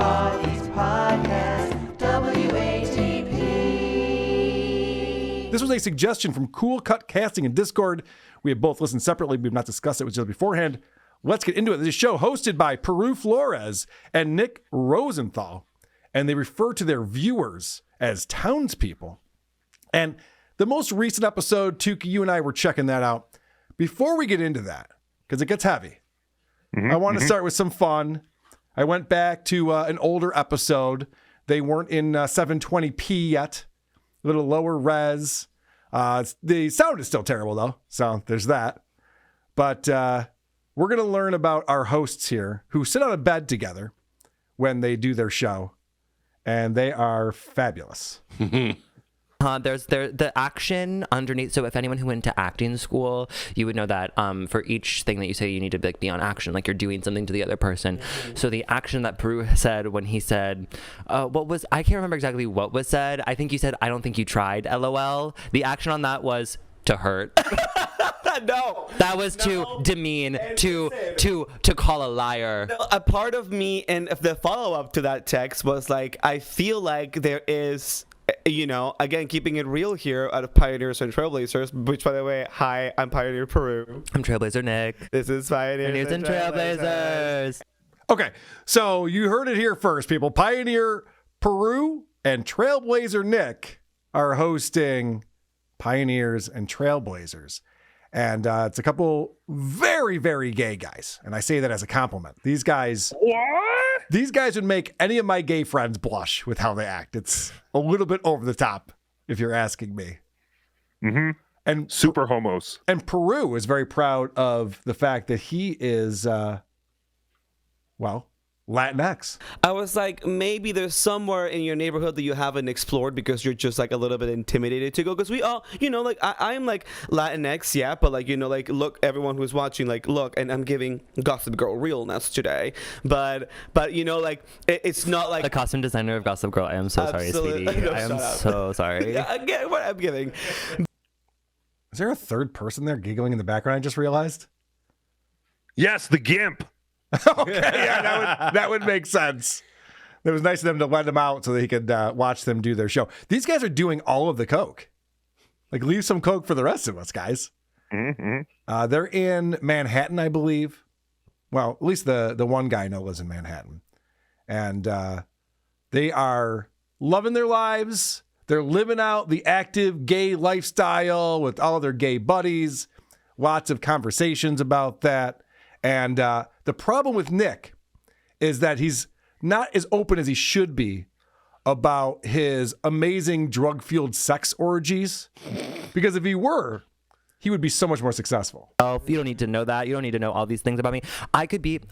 Wacky Podcast, WATP. This was a suggestion from Cool Cut Casting in Discord. We have both listened separately. We've not discussed it with each other beforehand. Let's get into it. This is a show hosted by Peru Flores and Nick Rosenthal, and they refer to their viewers as townspeople. And the most recent episode, Tookie, you and I were checking that out. Before we get into that, because it gets heavy, I want to start with some fun. I went back to an older episode. They weren't in 720p yet. A little lower res. The sound is still terrible, though. So there's that. But we're going to learn about our hosts here who sit on a bed together when they do their show. And they are fabulous. There's the action underneath. So if anyone who went to acting school, you would know that for each thing that you say, you need to be on action, like you're doing something to the other person. So the action that Peru said when he said, I can't remember exactly what was said. I think you said, I don't think you tried, LOL. The action on that was to hurt. No, that was to demean, to call a liar. No, a part of me, and the follow-up to that text was like, I feel like there is, again, keeping it real here out of Pioneers and Trailblazers, which, by the way, hi, I'm Pioneer Peru. I'm Trailblazer Nick. This is Pioneers and Trailblazers. Okay, so you heard it here first, people. Pioneer Peru and Trailblazer Nick are hosting Pioneers and Trailblazers. And it's a couple very, very gay guys. And I say that as a compliment. These guys would make any of my gay friends blush with how they act. It's a little bit over the top, if you're asking me. Mm-hmm. And super homos. And Peru is very proud of the fact that he is, Latinx. I was like, maybe there's somewhere in your neighborhood that you haven't explored because you're just like a little bit intimidated to go. Because we all, I'm like Latinx, yeah, but look, everyone who's watching, look, and I'm giving Gossip Girl realness today. But it's not like the costume designer of Gossip Girl. I am so sorry, sweetie. No, I am so sorry. Yeah, I get what I'm giving. Is there a third person there giggling in the background? I just realized. Yes, the Gimp. Okay, yeah, that would make sense. It was nice of them to let him out so that he could watch them do their show. These guys are doing all of the coke. Leave some coke for the rest of us, guys. Mm-hmm. They're in Manhattan, I believe. Well, at least the one guy I know lives in Manhattan. And they are loving their lives. They're living out the active gay lifestyle with all of their gay buddies. Lots of conversations about that. And the problem with Nick is that he's not as open as he should be about his amazing drug-fueled sex orgies. Because if he were, he would be so much more successful. Oh, you don't need to know that. You don't need to know all these things about me. I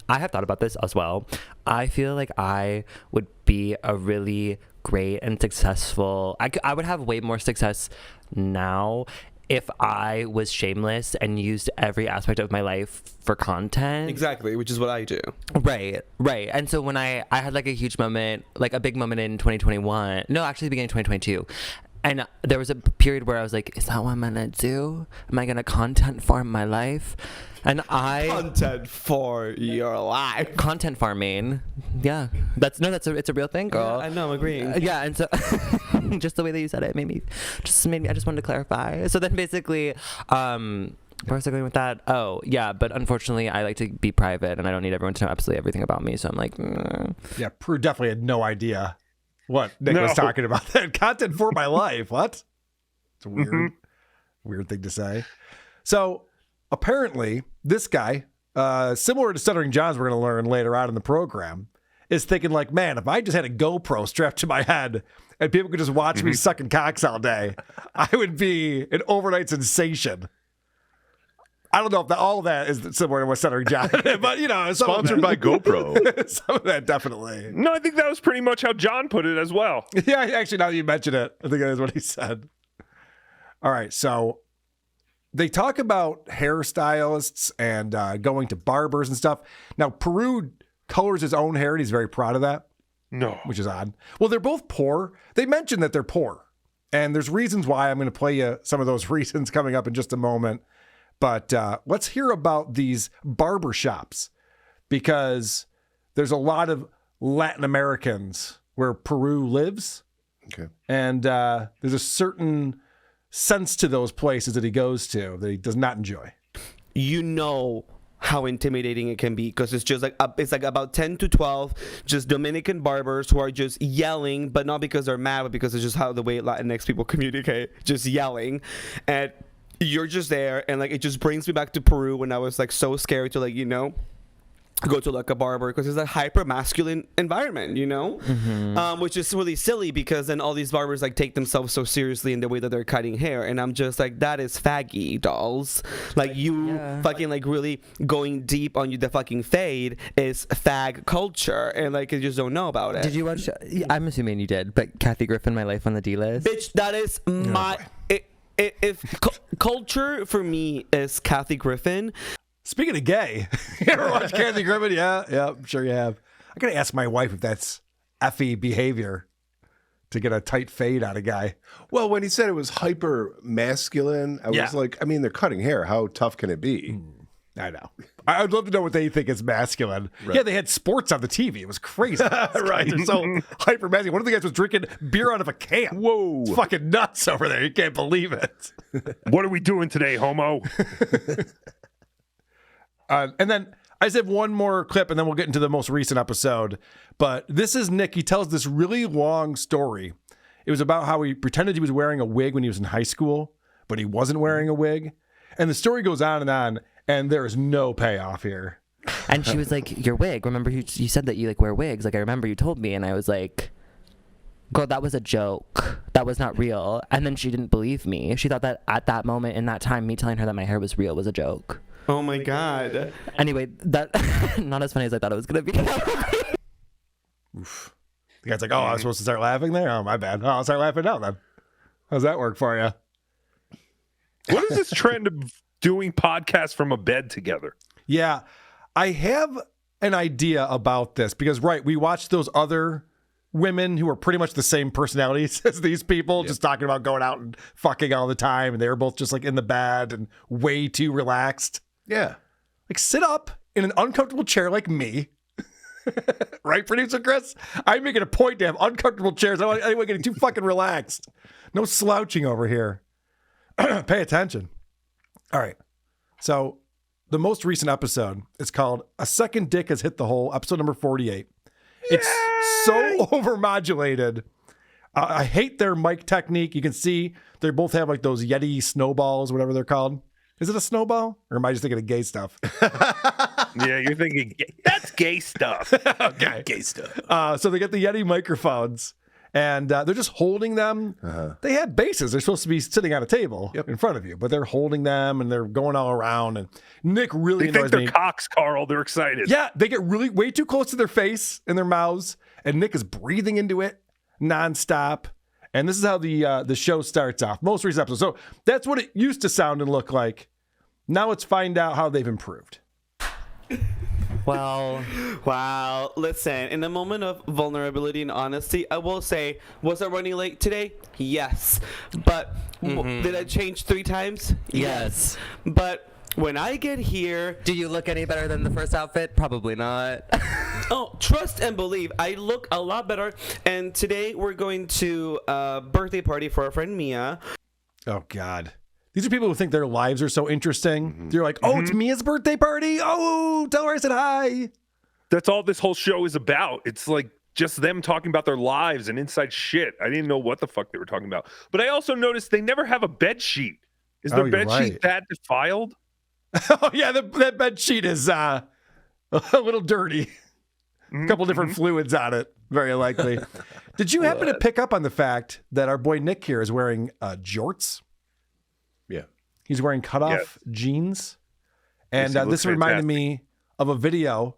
have thought about this as well. I feel like I would be a really great and successful, I would have way more success now if I was shameless and used every aspect of my life for content. Exactly, which is what I do. Right. And so when I had a huge moment, a big moment in 2021, no, actually the beginning of 2022, and there was a period where I was like, is that what I'm gonna do? Am I gonna content farm my life? And content for your life. Content farming. Yeah. It's a real thing, girl. Yeah, I know, I'm agreeing. Yeah, and so just the way that you said it made me I just wanted to clarify. So then basically, where was I going with that? Oh, yeah, but unfortunately I like to be private and I don't need everyone to know absolutely everything about me. So I'm like, Yeah, Prue definitely had no idea what Nick was talking about. That content for my life. What? It's a weird thing to say. So apparently, this guy, similar to Stuttering Johns, we're going to learn later on in the program, is thinking man, if I just had a GoPro strapped to my head and people could just watch me sucking cocks all day, I would be an overnight sensation. I don't know if all of that is similar to what Stuttering John, but sponsored by GoPro. Some of that definitely. No, I think that was pretty much how John put it as well. Yeah, actually, now that you mention it, I think that is what he said. All right, so they talk about hairstylists and going to barbers and stuff. Now, Peru colors his own hair, and he's very proud of that. No. Which is odd. Well, they're both poor. They mentioned that they're poor. And there's reasons why. I'm going to play you some of those reasons coming up in just a moment. But let's hear about these barber shops, because there's a lot of Latin Americans where Peru lives. Okay. And there's a certain sense to those places that he goes to that he does not enjoy. You know how intimidating it can be because it's just like it's like about 10 to 12 just Dominican barbers who are just yelling, but not because they're mad, but because it's just how the way Latinx people communicate, just yelling. And you're just there, and like it just brings me back to Peru when I was like so scared to like, you know, go to like a barber because it's a hyper masculine environment, you know, which is really silly because then all these barbers like take themselves so seriously in the way that they're cutting hair, and I'm just like, that is faggy, dolls. Like you fucking like really going deep on the fucking fade is fag culture, and like you just don't know about it. Did you watch? I'm assuming you did, but Kathy Griffin, My Life on the D List. Bitch, that is my. If culture for me is Kathy Griffin. Speaking of gay, you ever watch Kathy Griffin? Yeah, I'm sure you have. I gotta ask my wife if that's effy behavior to get a tight fade on a guy. Well, when he said it was hyper masculine, I was like, I mean, they're cutting hair. How tough can it be? I know. I'd love to know what they think is masculine. Right. Yeah, they had sports on the TV. It was crazy. Right. They're so hyper masculine. One of the guys was drinking beer out of a can. Whoa. It's fucking nuts over there. You can't believe it. What are we doing today, homo? And then I just have one more clip, and then we'll get into the most recent episode. But this is Nick. He tells this really long story. It was about how he pretended he was wearing a wig when he was in high school, but he wasn't wearing a wig. And the story goes on, and there is no payoff here. And she was like, your wig, remember you said that you like wear wigs, like I remember you told me. And I was like, girl, that was a joke, that was not real. And then she didn't believe me. She thought that at that moment in that time, me telling her that my hair was real was a joke. Oh my god. Anyway, that not as funny as I thought it was gonna be. Oof. The guy's like, oh, I was supposed to start laughing there? Oh, my bad. Oh, I'll start laughing now then. How's that work for you? What is this trend of doing podcasts from a bed together? Yeah, I have an idea about this because, right, we watched those other women who are pretty much the same personalities as these people, just talking about going out and fucking all the time, and they were both just like in the bed and way too relaxed. Yeah. Like, sit up in an uncomfortable chair like me. Right, producer Chris? I'm making a point to have uncomfortable chairs. I don't want anyone getting too fucking relaxed. No slouching over here. Pay attention. All right. So the most recent episode is called A Second Dick Has Hit the Hole, episode number 48. It's so overmodulated. I hate their mic technique. You can see they both have like those Yeti snowballs, whatever they're called. Is it a snowball? Or am I just thinking of gay stuff? Yeah, you're thinking, that's gay stuff. Okay. Gay stuff. So they get the Yeti microphones, and they're just holding them. They have bases. They're supposed to be sitting on a table in front of you, but they're holding them, and they're going all around. And Nick really They think annoys they're me. cocks, Carl. They're excited. Yeah, they get really way too close to their face and their mouths, and Nick is breathing into it nonstop. And this is how the show starts off. Most recent episode. So that's what it used to sound and look like. Now let's find out how they've improved. Well, Wow. Listen, in a moment of vulnerability and honesty, I will say, was I running late today? Yes. But did I change 3 times? yes. But when I get here, Do you look any better than the first outfit? Probably not. oh, trust and believe, I look a lot better. And today we're going to a birthday party for our friend Mia. Oh, God. These are people who think their lives are so interesting. They're like, oh, it's Mia's birthday party. Oh, tell her I said hi. That's all this whole show is about. It's like just them talking about their lives and inside shit. I didn't know what the fuck they were talking about. But I also noticed they never have a bed sheet. Is their you're bed right. sheet that defiled? Oh, yeah, that bed sheet is a little dirty. A couple different fluids on it, very likely. Did you happen to pick up on the fact that our boy Nick here is wearing jorts? Yeah. He's wearing cutoff jeans. And Yes, he this looks reminded fantastic. me of a video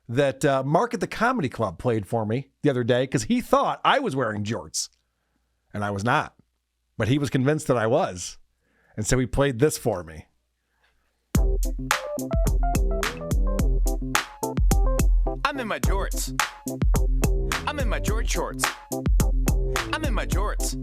that Mark at the Comedy Club played for me the other day because he thought I was wearing jorts. And I was not. But he was convinced that I was. And so he played this for me. I'm in my jorts. I'm in my George shorts. I'm in my jorts.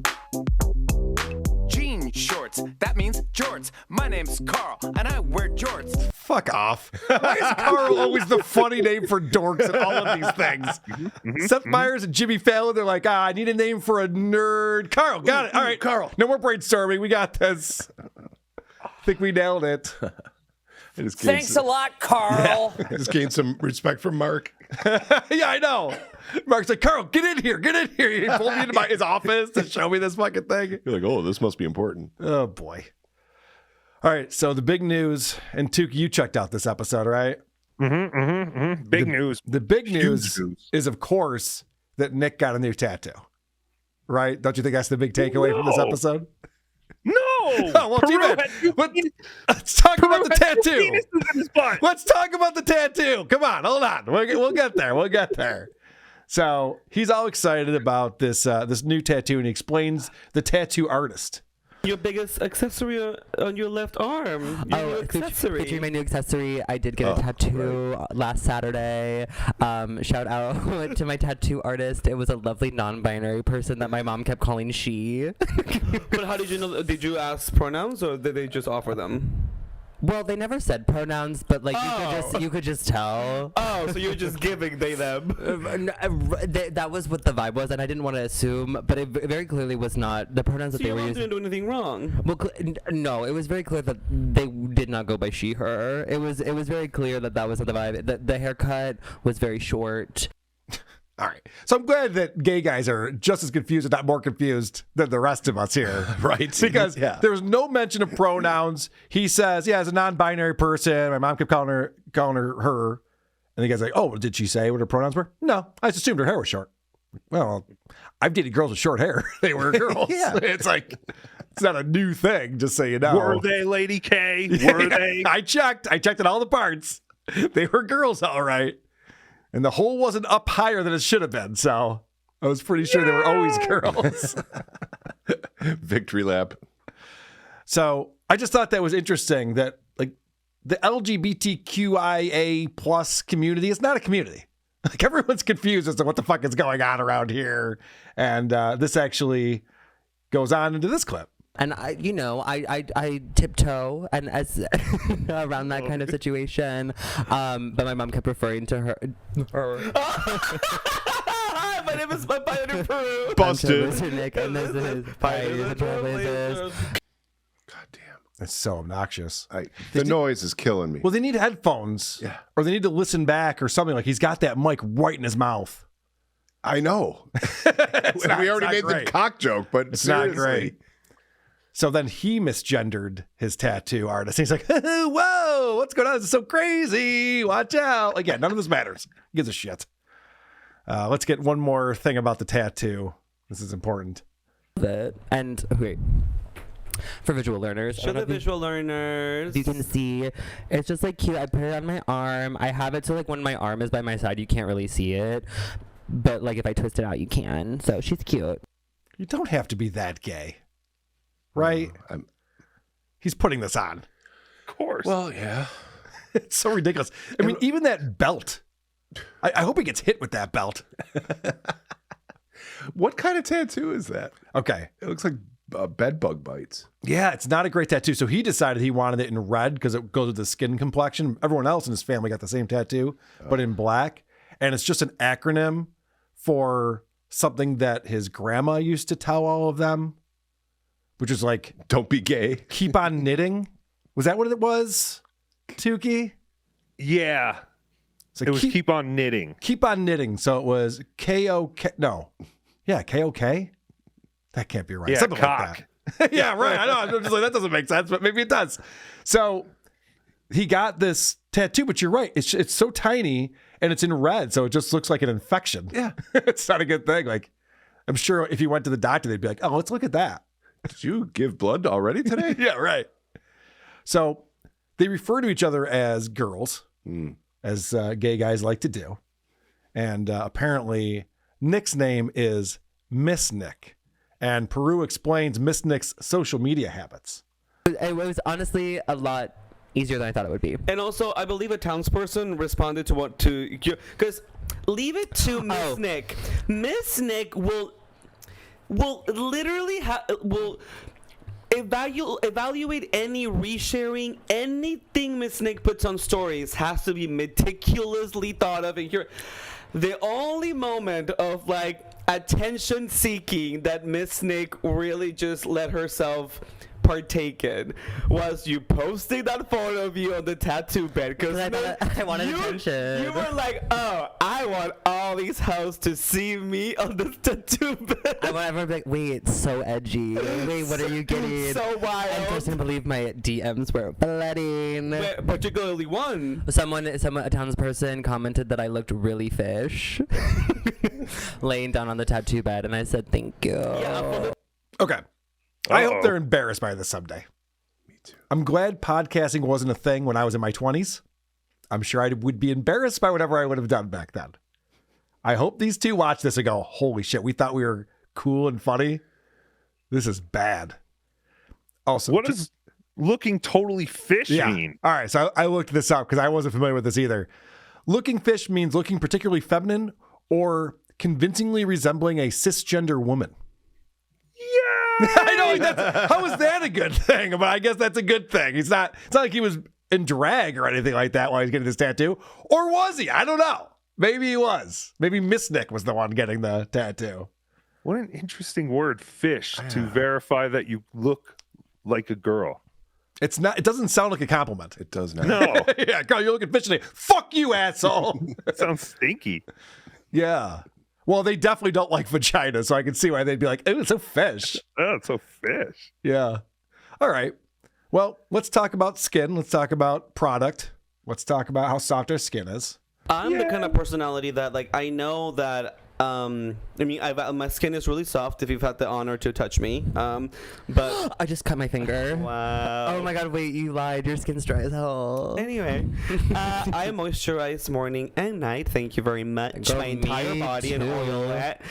Jean shorts. That means jorts. My name's Carl, and I wear jorts. Fuck off. Why is Carl always the funny name for dorks in all of these things? Seth Meyers and Jimmy Fallon, they're like, I need a name for a nerd. Carl, got it. All right, Carl. No more brainstorming. We got this. I think we nailed it. Thanks a lot, Carl. I just gained some respect from Mark. Yeah, I know. Mark's like, Carl, get in here. Get in here. He pulled me into his office to show me this fucking thing. You're like, oh, this must be important. Oh, boy. All right, so the big news, and Tookie, you checked out this episode, right? Big news. The big news Huge news. is, of course, that Nick got a new tattoo, right? Don't you think that's the big takeaway from this episode? No. Oh, well, too Peru bad. had two But penises- let's talk about the Peru had two tattoo. penises in his butt. Let's talk about the tattoo. Come on, hold on. We'll get there. We'll get there. So he's all excited about this this new tattoo, and he explains the tattoo artist. Your biggest accessory on your left arm. Your new accessory. Featuring my new accessory. I did get a tattoo last Saturday. Shout out to my tattoo artist. It was a lovely non-binary person that my mom kept calling she. But how did you know? Did you ask pronouns or did they just offer them? Well, they never said pronouns, but like you could just tell. Oh, so you're just giving they them. That was what the vibe was, and I didn't want to assume, but it very clearly was not the pronouns that So they your were mom using. didn't do anything wrong. Well, no, it was very clear that they did not go by she, her. It was very clear that was the vibe. The haircut was very short. All right. So I'm glad that gay guys are just as confused, if not more confused, than the rest of us here. Right. Because Yeah. there was no mention of pronouns. He says, yeah, as a non-binary person, my mom kept calling her her. And the guy's like, oh, did she say what her pronouns were? No, I just assumed her hair was short. Well, I've dated girls with short hair. They were girls. Yeah. It's like, it's not a new thing, just so you know. Were they, Lady K? Were they? I checked at all the parts. They were girls, all right. And the hole wasn't up higher than it should have been. So I was pretty sure they were always girls. Victory lap. So I just thought that was interesting that like the LGBTQIA plus community is not a community. Like everyone's confused as to what the fuck is going on around here. And this actually goes on into this clip. And I tiptoe and as around that kind of situation. But my mom kept referring to her. My name is Flamboyant Peru. Busted. Trailblazer Nick, and this is Trailblazers the Trailblazers. God damn. It's so obnoxious. The noise is killing me. Well, they need headphones. Yeah. Or they need to listen back or something. Like he's got that mic right in his mouth. I know. It's not- We already it's not made great. the cock joke, but It's seriously. not great. So then he misgendered his tattoo artist. He's like, whoa, what's going on? This is so crazy. Watch out. Again, none of this matters. He gives a shit. Let's get one more thing about the tattoo. This is important. And wait, for visual learners, I Show don't know the if you- visual learners. you can see it's just like cute. I put it on my arm. I have it so like when my arm is by my side, you can't really see it. But like if I twist it out, you can. So she's cute. You don't have to be that gay. Right? I'm- He's putting this on. Of course. Well, yeah. It's so ridiculous. I mean, even that belt. I hope he gets hit with that belt. What kind of tattoo is that? Okay. It looks like bed bug bites. Yeah, it's not a great tattoo. So he decided he wanted it in red because it goes with the skin complexion. Everyone else in his family got the same tattoo, but in black. And it's just an acronym for something that his grandma used to tell all of them, which is like, Don't be gay. keep on knitting. Was that what it was, Tookie? yeah. It's like It was keep on knitting. keep on knitting. So it was K-O-K. No. Yeah, K-O-K? That can't be right. Yeah, Something cock. like that. Yeah, right. I know. I'm just like, that doesn't make sense, but maybe it does. So he got this tattoo, but you're right. It's so tiny and it's in red. So it just looks like an infection. Yeah. It's not a good thing. Like, I'm sure if you went to the doctor, they'd be like, oh, let's look at that. Did you give blood already today? Yeah, right. So they refer to each other as girls, as gay guys like to do. And apparently Nick's name is Miss Nick. And Peru explains Miss Nick's social media habits. It was honestly a lot easier than I thought it would be. And also, I believe a townsperson responded to what to because leave it to Miss Nick. Miss Nick will literally will evaluate any resharing. Anything Miss Nick puts on stories has to be meticulously thought of. And here, the only moment of like attention seeking that Miss Nick really just let herself partake in was you posting that photo of you on the tattoo bed, because I wanted attention. You were like, oh, I want all these hoes to see me on this tattoo bed. I want everyone to be like, wait, it's so edgy. Wait, what are you getting? So wild. And first, I believe my DMs were flooding. Particularly one. Someone, a townsperson commented that I looked really fish, laying down on the tattoo bed, and I said, thank you. Yeah, Okay. I hope they're embarrassed by this someday. Me too. I'm glad podcasting wasn't a thing when I was in my 20s. I'm sure I would be embarrassed by whatever I would have done back then. I hope these two watch this and go, holy shit, we thought we were cool and funny. This is bad. Also, What does looking totally fish mean? All right, so I looked this up because I wasn't familiar with this either. Looking fish means looking particularly feminine or convincingly resembling a cisgender woman. Yeah. I know. How is that a good thing? But I guess that's a good thing. It's not like he was in drag or anything like that while he's getting this tattoo. Or was he? I don't know. Maybe he was. Maybe Miss Nick was the one getting the tattoo. What an interesting word, fish, to verify that you look like a girl. It's not. It doesn't sound like a compliment. It does not. No. Yeah, girl, you're looking fish today. Fuck you, asshole. That sounds stinky. Yeah. Well, they definitely don't like vagina, so I can see why they'd be like, "Oh, it's so fish." Oh, it's so fish. Yeah. All right. Well, let's talk about skin. Let's talk about product. Let's talk about how soft our skin is. I'm the kind of personality that, like, I know that, my skin is really soft if you've had the honor to touch me. But I just cut my finger. wow. Oh my god, wait, you lied. Your skin's dry as hell. Anyway, I moisturize morning and night. Thank you very much. Girl, My entire me body and too. oil that.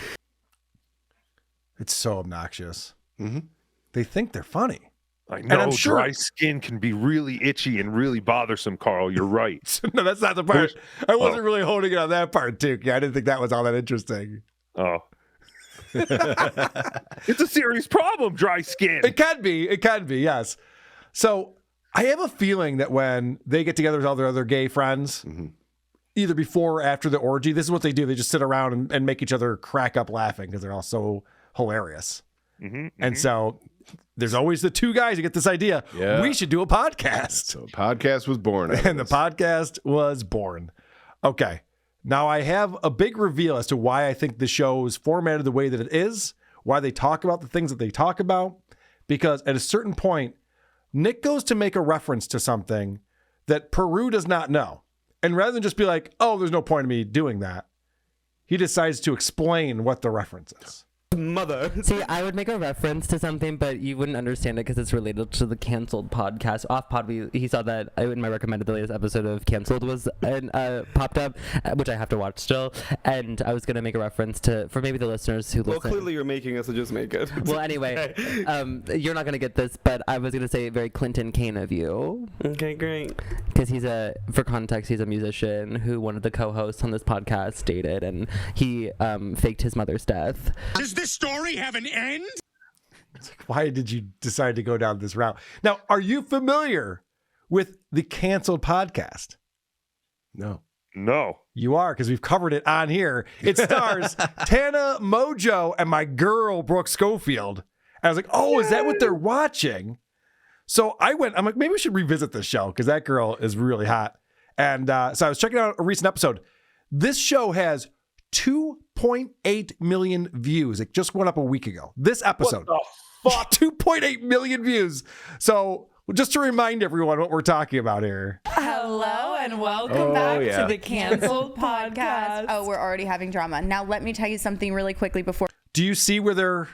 It's so obnoxious. Mm-hmm. They think they're funny. I I'm know sure- dry skin can be really itchy and really bothrsome, Carl. You're right. No, that's not the part. I wasn't really holding it on that part, Tookie. I didn't think that was all that interesting. Oh. It's a serious problem, dry skin. It can be. It can be, yes. So I have a feeling that when they get together with all their other gay friends, either before or after the orgy, this is what they do. They just sit around and make each other crack up laughing because they're all so hilarious. And so there's always the two guys who get this idea. Yeah. We should do a podcast. So a podcast was born. out of And the this. podcast was born. Okay. Now I have a big reveal as to why I think the show is formatted the way that it is, why they talk about the things that they talk about, because at a certain point, Nick goes to make a reference to something that Peru does not know. And rather than just be like, oh, there's no point in me doing that, he decides to explain what the reference is. Mother. See, I would make a reference to something, but you wouldn't understand it because it's related to the canceled podcast. Off pod, he saw that in my recommended, the latest episode of Canceled was popped up, which I have to watch still. And I was gonna make a reference to, for maybe the listeners who Well, listen. clearly you're making us, so just make it. Well, anyway, you're not gonna get this, but I was gonna say very Clinton Kane of you, Okay, great. because for context, he's a musician who one of the co-hosts on this podcast dated, and he faked his mother's death. Does this story have an end? Why did you decide to go down this route? Now, are you familiar with the Canceled podcast? No. No. You are, because we've covered it on here. It stars Tana Mojo and my girl, Brooke Schofield. And I was like, oh, is that what they're watching? So I'm like, maybe we should revisit this show because that girl is really hot. And so I was checking out a recent episode. This show has 2.8 million views. It just went up a week ago. This episode. What the fuck? 2.8 million views. So just to remind everyone what we're talking about here. Hello and welcome back yeah. to the Canceled Podcast. Oh, we're already having drama. Now let me tell you something really quickly before. Do you see where they're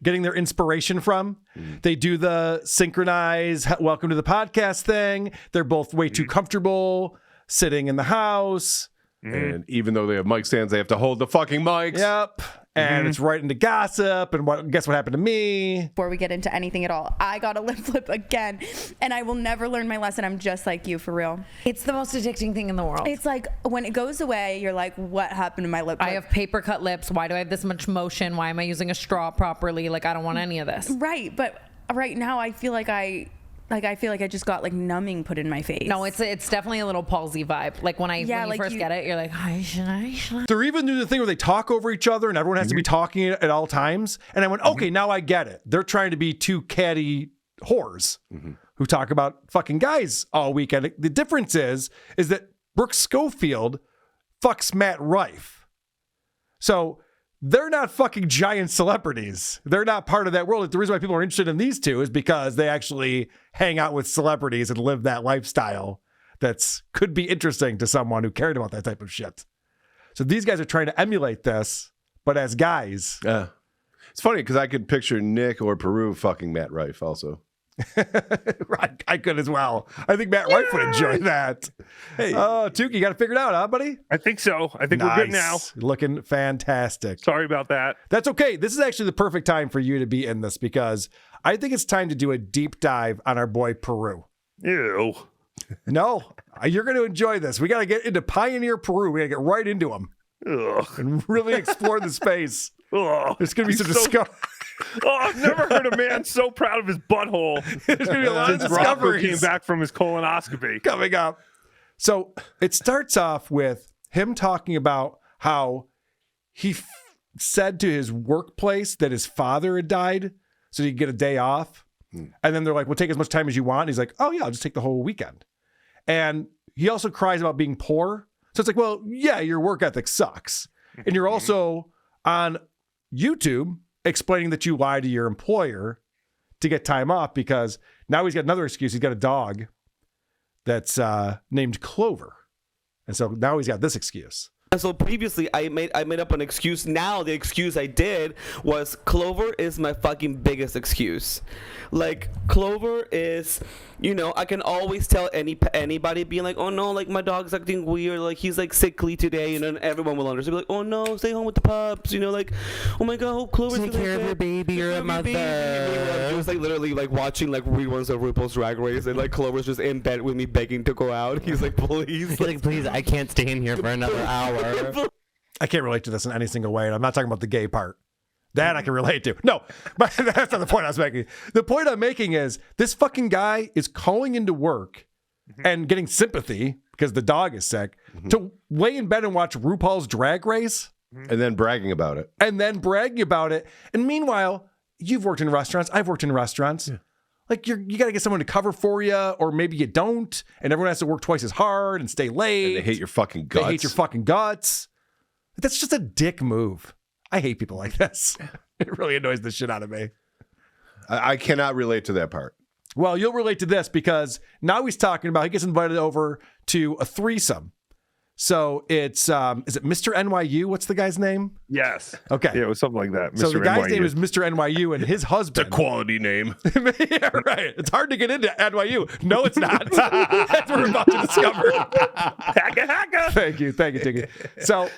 getting their inspiration from? They do the synchronized welcome to the podcast thing. They're both way too comfortable sitting in the house. And even though they have mic stands, they have to hold the fucking mics. Yep. And it's right into gossip. And guess what happened to me? Before we get into anything at all, I got a lip flip again, and I will never learn my lesson. I'm just like you, for real. It's the most addicting thing in the world. It's like when it goes away, you're like, what happened to my lip flip? I have paper cut lips. Why do I have this much motion? Why am I using a straw properly? Like, I don't want any of this. Right, but right now I feel like I just got like numbing put in my face. No, it's definitely a little palsy vibe. Like when you first get it, you're like, should I? They're even doing the thing where they talk over each other and everyone has to be talking at all times. And I went, okay, now I get it. They're trying to be two catty whores who talk about fucking guys all weekend. The difference is that Brooke Schofield fucks Matt Rife. So they're not fucking giant celebrities. They're not part of that world. The reason why people are interested in these two is because they actually hang out with celebrities and live that lifestyle could be interesting to someone who cared about that type of shit. So these guys are trying to emulate this, but as guys. Yeah. It's funny because I could picture Nick or Peru fucking Matt Rife also. I could as well. I think Matt Rife would enjoy that. Hey, Tookie, you got to figure it out, huh, buddy? I think so. I think we're good now. Looking fantastic. Sorry about that. That's okay. This is actually the perfect time for you to be in this because I think it's time to do a deep dive on our boy Peru. Ew. No, you're going to enjoy this. We got to get into Pioneer Peru. We got to get right into him. Ugh. And really explore the space. Ugh. There's going to be some discovery. I've never heard a man so proud of his butthole. There's going to be a lot of Since Rocco discoveries came back from his colonoscopy. coming up. So it starts off with him talking about how he said to his workplace that his father had died so he could get a day off. And then they're like, well, take as much time as you want. And he's like, oh, yeah, I'll just take the whole weekend. And he also cries about being poor. So it's like, well, yeah, your work ethic sucks. And you're also on YouTube explaining that you lied to your employer to get time off because now he's got another excuse. He's got a dog that's named Clover. And so now he's got this excuse. And so previously I made up an excuse. Now the excuse I did was Clover is my fucking biggest excuse. Like Clover is, I can always tell anybody being like, oh no, like my dog's acting weird, like he's like sickly today, and everyone will understand. Be like, oh no, stay home with the pups, like, oh my god, Clover's Take care of your baby, you're a mother. It was like literally like watching like reruns of RuPaul's Drag Race, and like Clover's just in bed with me begging to go out. He's like, please, please, I can't stay in here for another hour. I can't relate to this in any single way. And I'm not talking about the gay part. That I can relate to. No, but that's not the point I was making. The point I'm making is this fucking guy is calling into work and getting sympathy because the dog is sick to lay in bed and watch RuPaul's Drag Race. And then bragging about it. And meanwhile, you've worked in restaurants. I've worked in restaurants. Yeah. Like you got to get someone to cover for you, or maybe you don't, and everyone has to work twice as hard and stay late. And they hate your fucking guts. They hate your fucking guts. That's just a dick move. I hate people like this. It really annoys the shit out of me. I cannot relate to that part. Well, you'll relate to this because now he's talking about he gets invited over to a threesome. So it's, is it Mr. NYU? What's the guy's name? Yes. Okay. Yeah, it was something like that. So Mr. the guy's NYU. name is Mr. NYU and his husband. It's a quality name. Yeah, right. It's hard to get into NYU. No, it's not. That's what we're about to discover. Hacka. Thank you, Tookie. So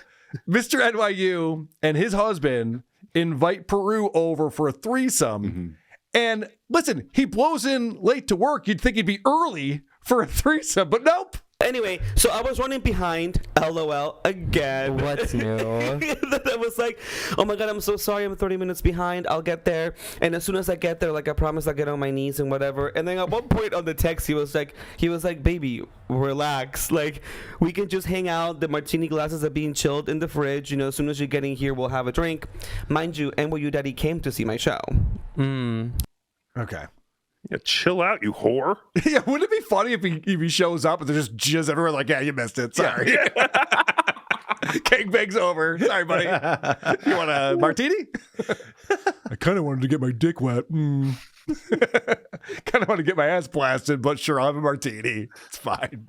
Mr. NYU and his husband invite Peru over for a threesome. And listen, he blows in late to work. You'd think he'd be early for a threesome, but nope. Anyway, so I was running behind, LOL, again. What's new? I was like, oh my god, I'm so sorry, I'm 30 minutes behind, I'll get there. And as soon as I get there, like I promise I'll get on my knees and whatever. And then at one point on the text, he was like, baby, relax. Like, we can just hang out, the martini glasses are being chilled in the fridge, as soon as you're getting here, we'll have a drink. Mind you, NYU Daddy came to see my show. Okay. Yeah, chill out, you whore. Yeah, wouldn't it be funny if he shows up and there's just jizz everywhere like, yeah, you missed it. Sorry. Yeah. Gangbang's over. Sorry, buddy. You want a martini? I kind of wanted to get my dick wet. Kind of want to get my ass blasted, but sure, I'll have a martini. It's fine.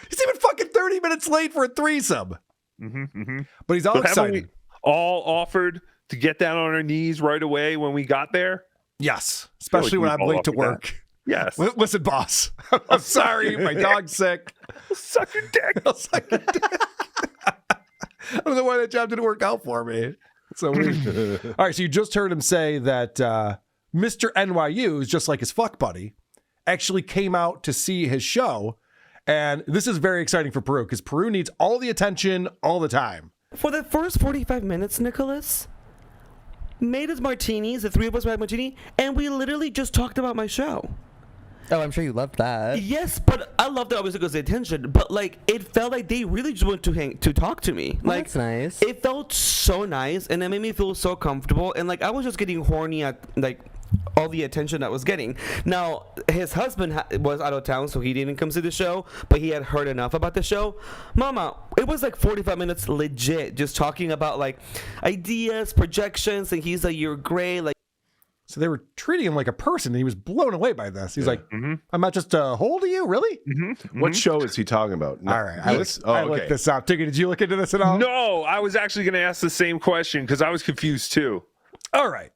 He's even fucking 30 minutes late for a threesome. But he's all excited. We all offered to get down on our knees right away when we got there? Yes, especially when I'm late to work. Yes. Listen, boss. I'm sorry. My dog's sick. I'll suck your dick. I don't know why that job didn't work out for me. So weird. All right, so you just heard him say that Mr. NYU is just like his fuck buddy, actually came out to see his show. And this is very exciting for Peru because Peru needs all the attention all the time. For the first 45 minutes, Nicholas, made us martinis. The three of us had martini, and we literally just talked about my show. Oh, I'm sure you loved that. Yes, but I loved it obviously because of the attention. But like, it felt like they really just wanted to talk to me. Well, like, that's nice. It felt so nice, and it made me feel so comfortable. And like, I was just getting horny at like all the attention I was getting. Now, his husband was out of town, so he didn't come to the show, but he had heard enough about the show. Mama, it was like 45 minutes legit, just talking about like ideas, projections, and he's like, "You're great." Like. So they were treating him like a person, and he was blown away by this. He's like, I'm not just a hold of you, really? What show is he talking about? All right. I looked this up. Tookie, did you look into this at all? No, I was actually going to ask the same question because I was confused too. All right.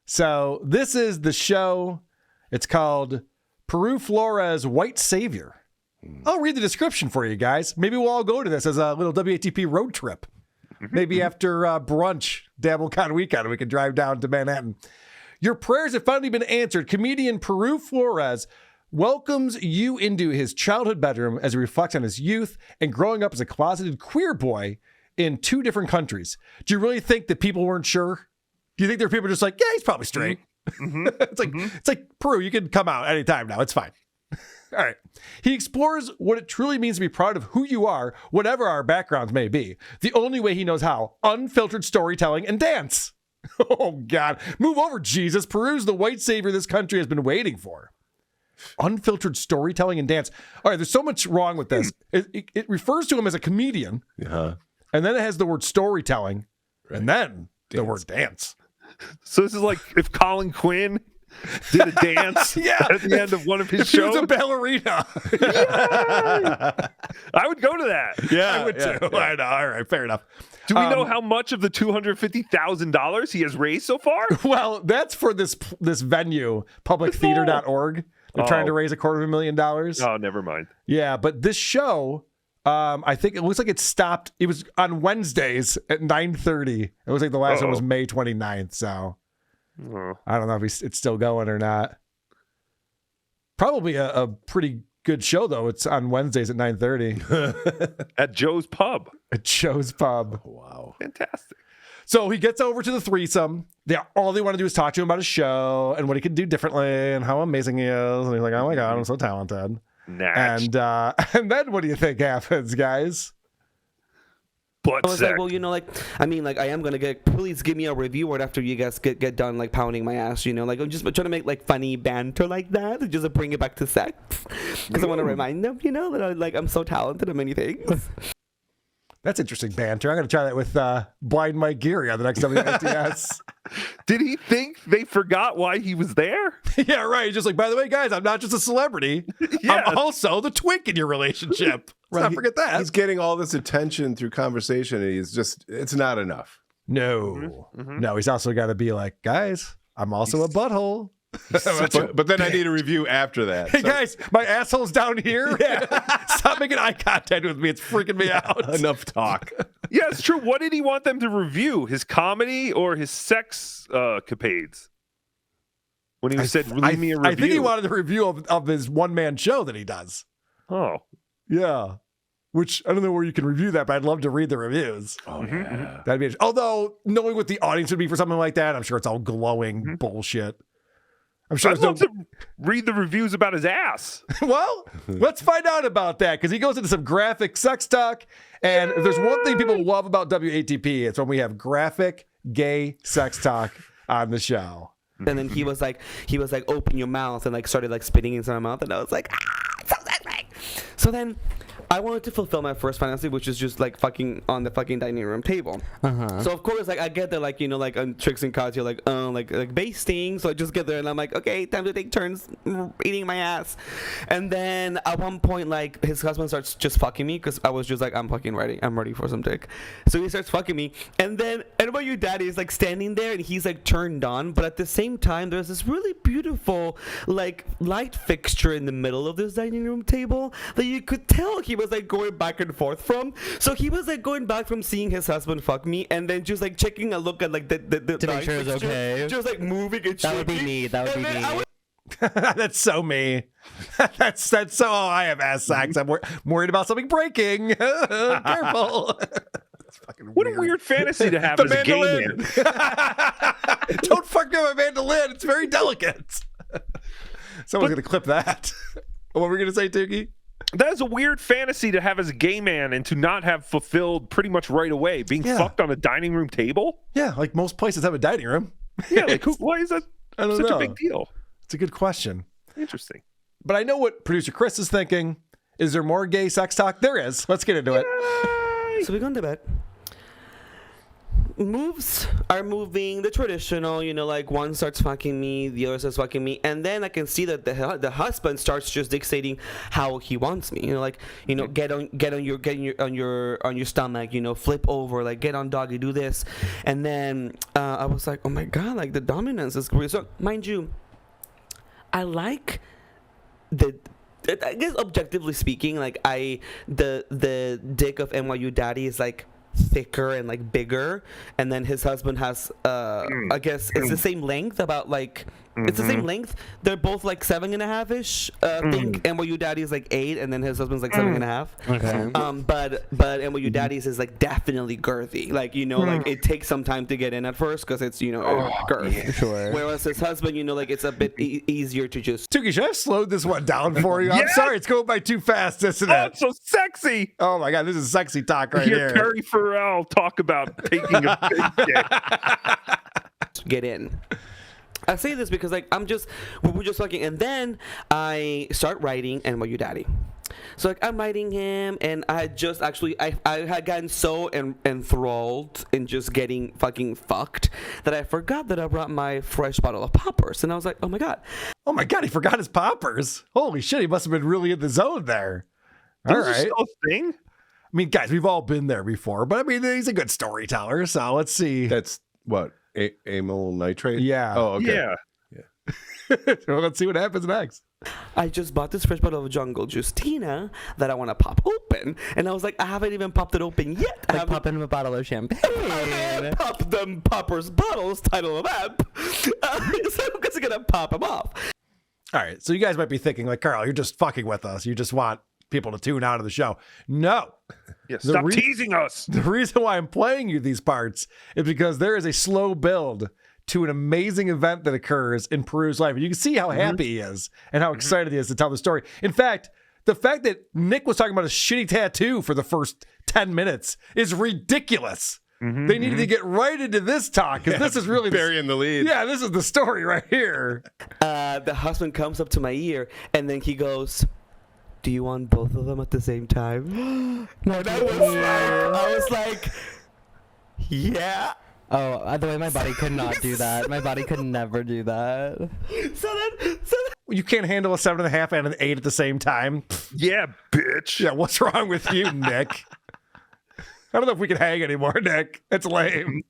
So this is the show. It's called Peru Flores White Savior. I'll read the description for you guys. Maybe we'll all go to this as a little WATP road trip. Maybe after brunch, DabbleCon weekend, we can drive down to Manhattan. Your prayers have finally been answered. Comedian Peru Flores welcomes you into his childhood bedroom as he reflects on his youth and growing up as a closeted queer boy in 2 different countries. Do you really think that people weren't sure? Do you think there are people just like, yeah, he's probably straight? It's like Peru, you can come out anytime now. It's fine. All right. He explores what it truly means to be proud of who you are, whatever our backgrounds may be. The only way he knows how: unfiltered storytelling and dance. Oh, God. Move over, Jesus. Peru's the white savior this country has been waiting for. Unfiltered storytelling and dance. All right, there's so much wrong with this. It refers to him as a comedian, and then it has the word storytelling, and then the word dance. So this is like if Colin Quinn did a dance at the end of one of his shows. He was a ballerina. I would go to that. Yeah, I would too. Yeah. I know. All right, fair enough. Do we know how much of the $250,000 he has raised so far? Well, that's for this venue, publictheater.org. They're trying to raise $250,000. Oh, never mind. Yeah, but this show, I think it looks like it stopped. It was on Wednesdays at 9:30. It looks like the last one was May 29th. So I don't know if it's still going or not. Probably a pretty good show, though. It's on Wednesdays at 9:30. At Joe's Pub. At Joe's Pub. Wow. Fantastic. So he gets over to the threesome. All they want to do is talk to him about his show and what he can do differently and how amazing he is. And he's like, oh my God, I'm so talented. Natch. And then what do you think happens, guys? Butt I was sack. like, well, I am going to please give me a review right after you guys get done, like, pounding my ass, Like, I'm just trying to make, like, funny banter like that, and just to bring it back to sex. Because I want to remind them, that I'm so talented at many things. That's interesting banter. I'm going to try that with Blind Mike Geary on the next WTS. Did he think they forgot why he was there? Yeah, right. He's just like, by the way, guys, I'm not just a celebrity. I'm also the twink in your relationship. Let's not forget that. He's getting all this attention through conversation, and it's not enough. No. No, he's also got to be like, guys, I'm also a butthole. But then I need a review after that. Hey, guys, my asshole's down here. Stop making eye contact with me. It's freaking me out. Enough talk. Yeah, it's true. What did he want them to review? His comedy or his sex capades? When he said, leave me a review. I think he wanted a review of his one-man show that he does. Oh. Yeah. Which, I don't know where you can review that, but I'd love to read the reviews. Oh, yeah. That'd be interesting. Although, knowing what the audience would be for something like that, I'm sure it's all glowing bullshit. I'm sure I'd love to read the reviews about his ass. Well, let's find out about that, because he goes into some graphic sex talk. And if there's one thing people love about WATP, it's when we have graphic gay sex talk on the show. And then he was like, open your mouth, and like started like spitting into my mouth, and I was like, so that's right. So then I wanted to fulfill my first fantasy, which is just like fucking on the fucking dining room table. So of course, like I get there, like like on Tricks and Cards, you're like like basting. So I just get there, and I'm like, okay, time to take turns eating my ass. And then at one point, like his husband starts just fucking me, because I was just like, I'm fucking ready. I'm ready for some dick. So he starts fucking me, and then about your daddy is like standing there, and he's like turned on, but at the same time, there's this really beautiful like light fixture in the middle of this dining room table that you could tell he was like going back and forth from. So he was like going back from seeing his husband fuck me, and then just like checking a look at like the to make sure it's okay. Just like moving and shaking. That would be me. That would be me. That's so me. That's so. Oh, I have ass sacs. I'm worried about something breaking. Careful. What a weird fantasy to have as a gay man. Don't fuck with my mandolin. It's very delicate. Someone's going to clip that. What were we going to say, Tookie? That is a weird fantasy to have as a gay man and to not have fulfilled pretty much right away. Being fucked on a dining room table? Yeah, like most places have a dining room. Yeah, like why is that such a big deal? It's a good question. Interesting. But I know what producer Chris is thinking. Is there more gay sex talk? There is. Let's get into it. So we go into bed. Moves are moving the traditional, like one starts fucking me, the other starts fucking me, and then I can see that the husband starts just dictating how he wants me. Get on your stomach, flip over, like get on doggy, do this, and then I was like, oh my god, like the dominance is great. So mind you, I like I guess objectively speaking, like the dick of NYU daddy is like thicker and like bigger, and then his husband has I guess it's the same length, about like it's the same length. They're both like 7.5-ish. I think NYU daddy is like 8, and then his husband's like 7.5. Okay. But NYU daddy's is like definitely girthy. Like like it takes some time to get in at first because it's girth. Yeah, sure. Whereas his husband, like it's a bit easier to just. Tookie, should I have slowed this one down for you? I'm sorry, it's going by too fast, isn't it? Oh, it's so sexy. Oh my god, this is sexy talk right here. Perry Farrell talk about taking a big dick. Get in. I say this because like we're just talking, and then I start writing NYU daddy. So like I'm writing him, and I had just I had gotten so enthralled in just getting fucking fucked that I forgot that I brought my fresh bottle of poppers, and I was like, oh my god, he forgot his poppers. Holy shit, he must have been really in the zone there. All right, still a thing. I mean, guys, we've all been there before, but I mean, he's a good storyteller. So let's see. That's what. Amyl nitrate? Yeah. Oh, okay. Yeah. Well, let's see what happens next. I just bought this fresh bottle of Jungle Juice Tina that I want to pop open, and I was like, I haven't even popped it open yet. Like popping a bottle of champagne. Pop them poppers bottles, title of app. So I'm just gonna pop them off. All right, so you guys might be thinking, like, Carl, you're just fucking with us. You just want people to tune out of the show. No. Yeah, stop teasing us. The reason why I'm playing you these parts is because there is a slow build to an amazing event that occurs in Peru's life. And you can see how happy he is and how excited he is to tell the story. In fact, the fact that Nick was talking about a shitty tattoo for the first 10 minutes is ridiculous. They needed to get right into this talk because this is really burying the lead. Yeah, this is the story right here. The husband comes up to my ear, and then he goes, do you want both of them at the same time? No, I was like, yeah. Oh, the way my body could not do that. My body could never do that. So then You can't handle a 7.5 and an 8 at the same time. Yeah, bitch. Yeah, what's wrong with you, Nick? I don't know if we can hang anymore, Nick. It's lame.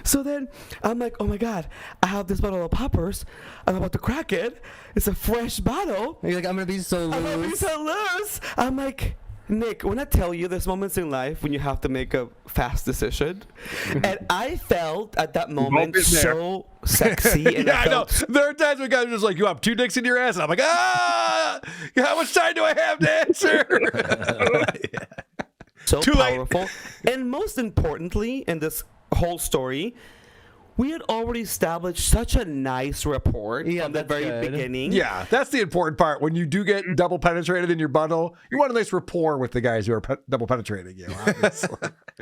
So then I'm like, oh my god, I have this bottle of poppers. I'm about to crack it. It's a fresh bottle. You're like, I'm gonna be so loose. I'm like, Nick, when I tell you there's moments in life when you have to make a fast decision, and I felt at that moment so sexy. And I know. There are times when guys are just like, you have 2 dicks in your ass, and I'm like, how much time do I have to answer? So too powerful. And most importantly, in this whole story, we had already established such a nice rapport from the very beginning. Yeah, that's the important part. When you do get double penetrated in your bundle, you want a nice rapport with the guys who are double penetrating you.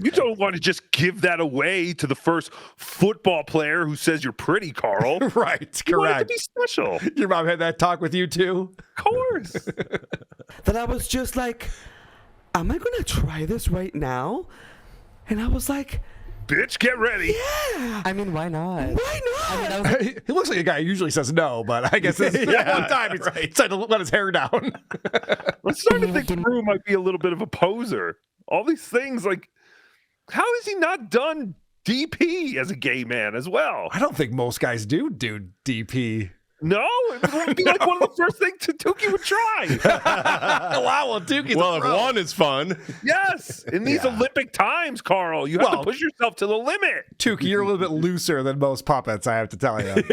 You don't want to just give that away to the first football player who says you're pretty, Carl. Right, you correct. Want it to be special. Your mom had that talk with you too? Of course. That I was just like, am I going to try this right now? And I was like, bitch, get ready. Yeah. I mean, why not? Why not? I mean, he looks like a guy who usually says no, but I guess this is one time he's decided to let his hair down. I'm starting to think Drew might be a little bit of a poser. All these things, like, how has he not done DP as a gay man as well? I don't think most guys do DP. No, it would be like one of the first things Tookie would try. Wow, Tookie's well, if one is fun. Yes, in these Olympic times, Carl, you have to push yourself to the limit. Tookie, you're a little bit looser than most puppets, I have to tell you.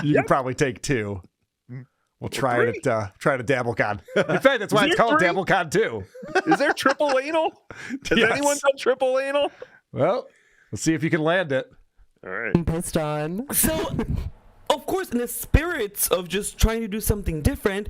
You can probably take 2. We'll try it at DabbleCon. In fact, that's why it's called DabbleCon too. Is there triple anal? Has anyone done triple anal? Well, let's see if you can land it. All right. I'm pissed on. So, of course, in the spirits of just trying to do something different,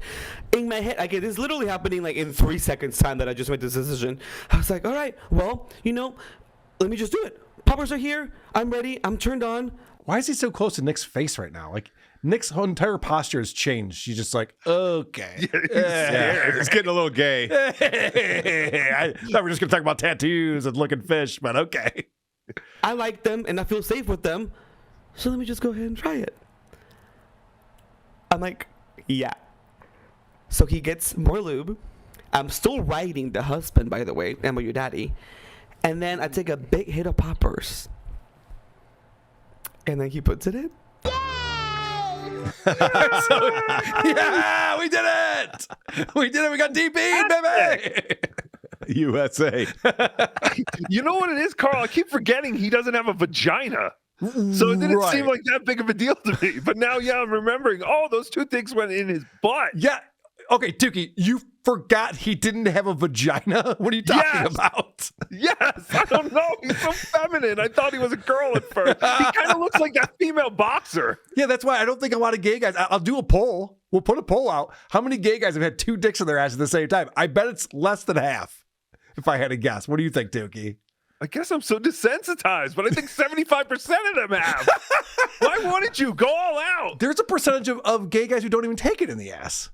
in my head, this is literally happening like in 3 seconds time that I just made this decision. I was like, all right, well, let me just do it. Poppers are here. I'm ready. I'm turned on. Why is he so close to Nick's face right now? Like, Nick's whole entire posture has changed. She's just like, okay. It's getting a little gay. I thought we were just going to talk about tattoos and looking fish, but okay. I like them and I feel safe with them. So let me just go ahead and try it. I'm like, yeah. So he gets more lube. I'm still riding the husband, by the way. Am I your daddy? And then I take a big hit of poppers. And then he puts it in. Yeah, we did it! We did it! We got DP, baby! USA. You know what it is, Carl? I keep forgetting he doesn't have a vagina. So it didn't seem like that big of a deal to me. But now, I'm remembering. Oh, those two things went in his butt. Yeah. Okay, Tookie, you forgot he didn't have a vagina? What are you talking about? Yes, I don't know. He's so feminine. I thought he was a girl at first. He kind of looks like that female boxer. Yeah, that's why I don't think a lot of gay guys. I'll do a poll. We'll put a poll out. How many gay guys have had two dicks in their ass at the same time? I bet it's less than half, if I had to guess. What do you think, Tookie? I guess I'm so desensitized, but I think 75% of them have. Why wouldn't you go all out? There's a percentage of gay guys who don't even take it in the ass.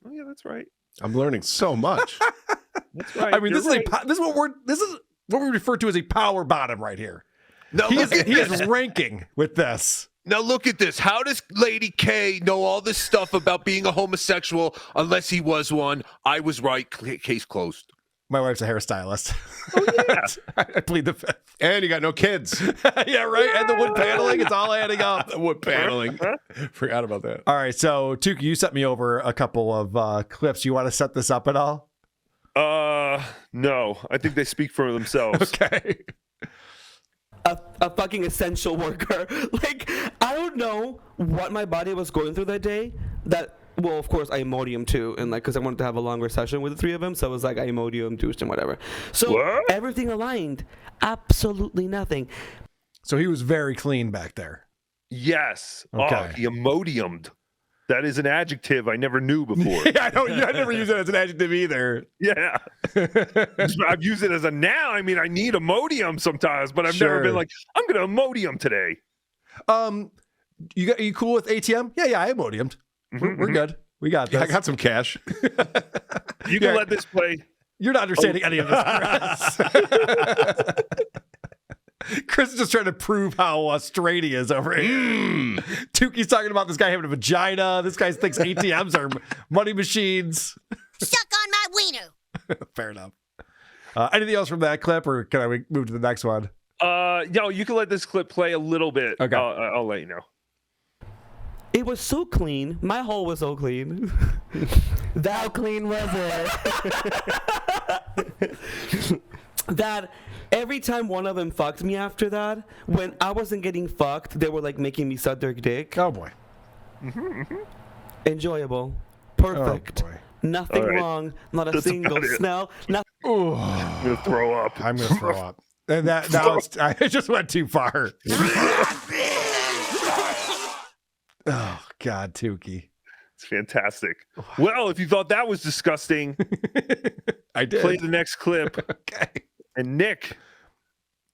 Oh yeah, that's right. I'm learning so much. That's right. I mean, this is what we refer to as a power bottom right here. No, he is ranking with this. Now look at this. How does Lady K know all this stuff about being a homosexual unless he was one? I was right. Case closed. My wife's a hairstylist. Oh, yeah. I plead the fifth. And you got no kids. Yeah, right. And the wood paneling, it's all adding up. The wood paneling. Forgot about that. All right. So, Tookie, you sent me over a couple of clips. You want to set this up at all? No. I think they speak for themselves. Okay. A fucking essential worker. Like, I don't know what my body was going through that day. Well, of course, I Imodium too, and because I wanted to have a longer session with the three of them, so it was like I Imodium, douched, and whatever. So everything aligned, absolutely nothing. So he was very clean back there. Yes. Okay. Oh, he Imodiumed. That is an adjective I never knew before. Yeah, I never use it as an adjective either. Yeah. I've used it as a noun. I mean, I need Imodium sometimes, but I've never been like, I'm going to Imodium today. You cool with ATM? Yeah, I Imodiumed. We're good. We got this. I got some cash. You can let this play. You're not understanding any of this, Chris. Chris is just trying to prove how straight he is over here. Tookie's talking about this guy having a vagina. This guy thinks ATMs are money machines. Suck on my wiener. Fair enough. Anything else from that clip, or can I move to the next one? No, you can let this clip play a little bit. Okay. I'll let you know. It was so clean. My hole was so clean. How clean was it? That every time one of them fucked me after that, when I wasn't getting fucked, they were like making me suck their dick. Oh boy. Enjoyable. Perfect. Oh boy. Nothing wrong. Not a single smell. I'm gonna throw up. I'm gonna throw up. And that I just went too far. Oh God, Tookie. It's fantastic. Well, if you thought that was disgusting, I did. Play the next clip. Okay. And Nick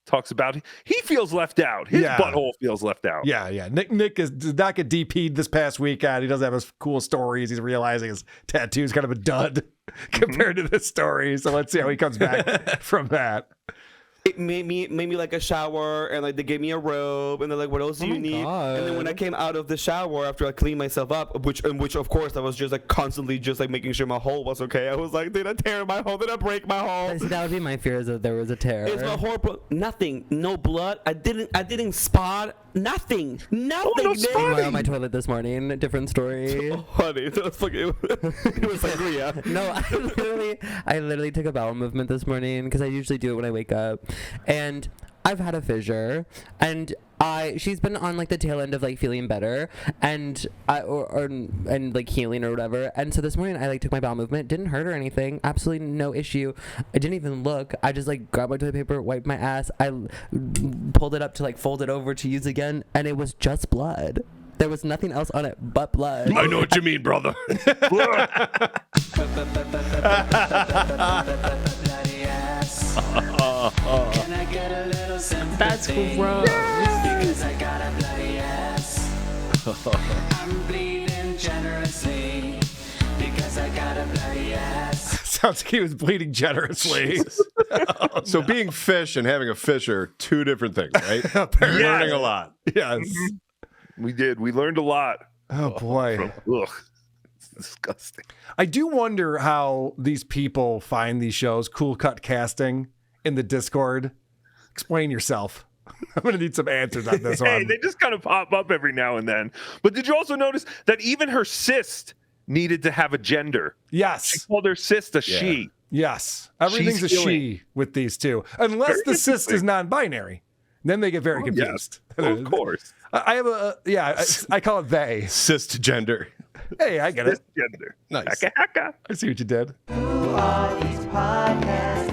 talks about he feels left out. His butthole feels left out. Yeah. Nick did not get DP'd this past weekend. He doesn't have his cool stories. He's realizing his tattoo is kind of a dud compared to this story. So let's see how he comes back from that. It made me like a shower, and like they gave me a robe, and they're like, "What else do you need?" God. And then when I came out of the shower after I cleaned myself up, which of course I was just like constantly just like making sure my hole was okay. I was like, "Did I tear my hole? Did I break my hole?" That would be my fear, is that there was a tear. It's my horrible. Nothing. No blood. I didn't spot. Nothing. Nothing. Oh, no spotting. On my toilet this morning. Different story. Oh, honey, that was fucking. It was sangria. No, I literally took a bowel movement this morning because I usually do it when I wake up, and I've had a fissure, and She's been on like the tail end of like feeling better and and like healing or whatever. And so this morning I like took my bowel movement, didn't hurt or anything, absolutely no issue. I didn't even look. I just like grabbed my toilet paper, wiped my ass. I pulled it up to like fold it over to use again, and it was just blood. There was nothing else on it but blood. I know what you mean, brother. That's gross. Because I got a bloody ass. I'm bleeding generously because I got a bloody ass. Sounds like he was bleeding generously. So being fish and having a fish are two different things, right? Apparently. Learning a lot. Yes. We did. We learned a lot. Oh boy. Ugh. It's disgusting. I do wonder how these people find these shows. Cool Cut Casting in the Discord. Explain yourself. I'm going to need some answers on this Hey, one. they just kind of pop up every now and then. But did you also notice that even her cyst needed to have a gender? Yes. She called her cyst a she. Yes. Everything's She's a feeling- she with these two. Unless Very the cyst is non-binary. Then they get very confused. Of course. I have I call it they. Cisgender. Hey, I get it. Gender. Nice. Haka haka. I see what you did. Who are these podcasts?